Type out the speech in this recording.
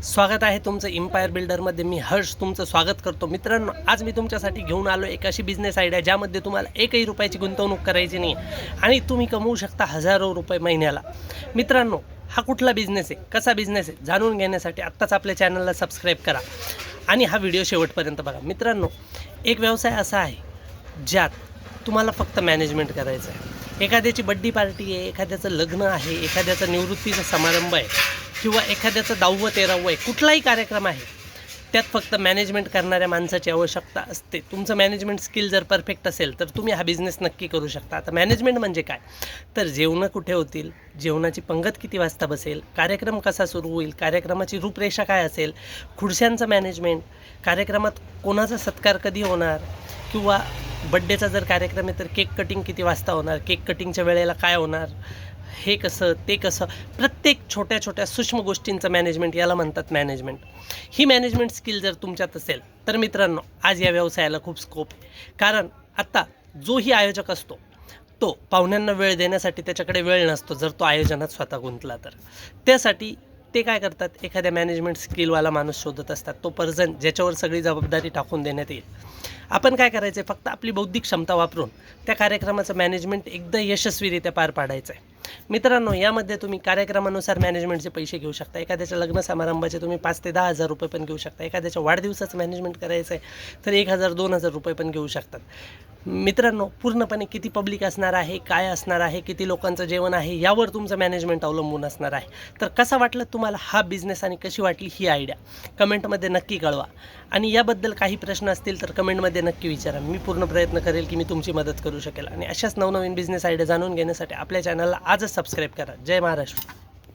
स्वागत आहे तुमचं एम्पायर बिल्डरमध्ये. मी हर्ष तुमचं स्वागत करतो. मित्रांनो, आज मी तुमच्यासाठी घेऊन आलो एक अशी बिझनेस आयडिया ज्यामध्ये तुम्हाला एकही रुपयाची गुंतवणूक करायची नाही आणि तुम्ही कमवू शकता हजारो रुपये महिन्याला. मित्रांनो, हा कुठला बिझनेस आहे, कसा बिझनेस आहे जाणून घेण्यासाठी आत्ताच आपल्या चॅनलला सबस्क्राईब करा आणि हा व्हिडिओ शेवटपर्यंत बघा. मित्रांनो, एक व्यवसाय असा आहे ज्यात तुम्हाला फक्त मॅनेजमेंट करायचं आहे. एखाद्याची बड्डी पार्टी आहे, एखाद्याचं लग्न आहे, एखाद्याचा निवृत्तीचा समारंभ आहे किंवा एखाद्याचं 10वं 13वं आहे, कुठलाही कार्यक्रम आहे, त्यात फक्त मॅनेजमेंट करणाऱ्या माणसाची आवश्यकता असते. तुमचं मॅनेजमेंट स्किल जर परफेक्ट असेल तर तुम्ही हा बिझनेस नक्की करू शकता. आता मॅनेजमेंट म्हणजे काय, तर जेवणं कुठे होतील, जेवणाची पंगत किती वाजता बसेल, कार्यक्रम कसा सुरू होईल, कार्यक्रमाची रूपरेषा काय असेल, खुर्च्यांचं मॅनेजमेंट, कार्यक्रमात कोणाचा सत्कार कधी होणार, किंवा बड्डेचा जर कार्यक्रम आहे तर केक कटिंग किती वाजता होणार, केक कटिंगच्या वेळेला काय होणार, हे कसं ते कसं, प्रत्येक छोट्या छोट्या सूक्ष्म गोष्टींचं मॅनेजमेंट, याला म्हणतात मॅनेजमेंट. ही मॅनेजमेंट स्किल जर तुमच्यात असेल तर मित्रांनो, आज या व्यवसायाला खूप स्कोप आहे. कारण आत्ता जोही आयोजक असतो तो पाहुण्यांना वेळ देण्यासाठी त्याच्याकडे वेळ नसतो जर तो आयोजनात स्वतः गुंतला तर. त्यासाठी ते काय करतात, एखाद्या मॅनेजमेंट स्किलवाला माणूस शोधत असतात, तो पर्सन ज्याच्यावर सगळी जबाबदारी टाकून देण्यात येईल. आपण काय करायचं आहे, फक्त आपली बौद्धिक क्षमता वापरून त्या कार्यक्रमाचं मॅनेजमेंट एकदा यशस्वीरित्या पार पाडायचं आहे. मित्रांनो, यामध्ये तुम्ही कार्यक्रमानुसार मॅनेजमेंटचे पैसे घेऊ शकता. एखाद्याच्या लग्न समारंभाचे तुम्ही 5 ते 10 हजार रुपये पण घेऊ शकता. एखाद्याच्या वाढदिवसाचं मॅनेजमेंट करायचं आहे तर 1000 2000 रुपये पण घेऊ शकतात. मित्रांनो, पूर्णपणे किती पब्लिक असणार आहे, काय असणार आहे, किती लोकांचं जेवण आहे, यावर तुमचं मॅनेजमेंट अवलंबून असणार आहे. तर कसा वाटलं तुम्हाला हा बिझनेस आणि कशी वाटली ही आयडिया, कमेंटमध्ये नक्की कळवा. आणि याबद्दल काही प्रश्न असतील तर कमेंटमध्ये नक्की विचारा. मी पूर्ण प्रयत्न करेल की मी तुमची मदत करू शकेल. आणि अशाच नवनवीन बिझनेस आयडिया जाणून घेण्यासाठी आपल्या चॅनलला आजच सबस्क्राईब करा. जय महाराष्ट्र.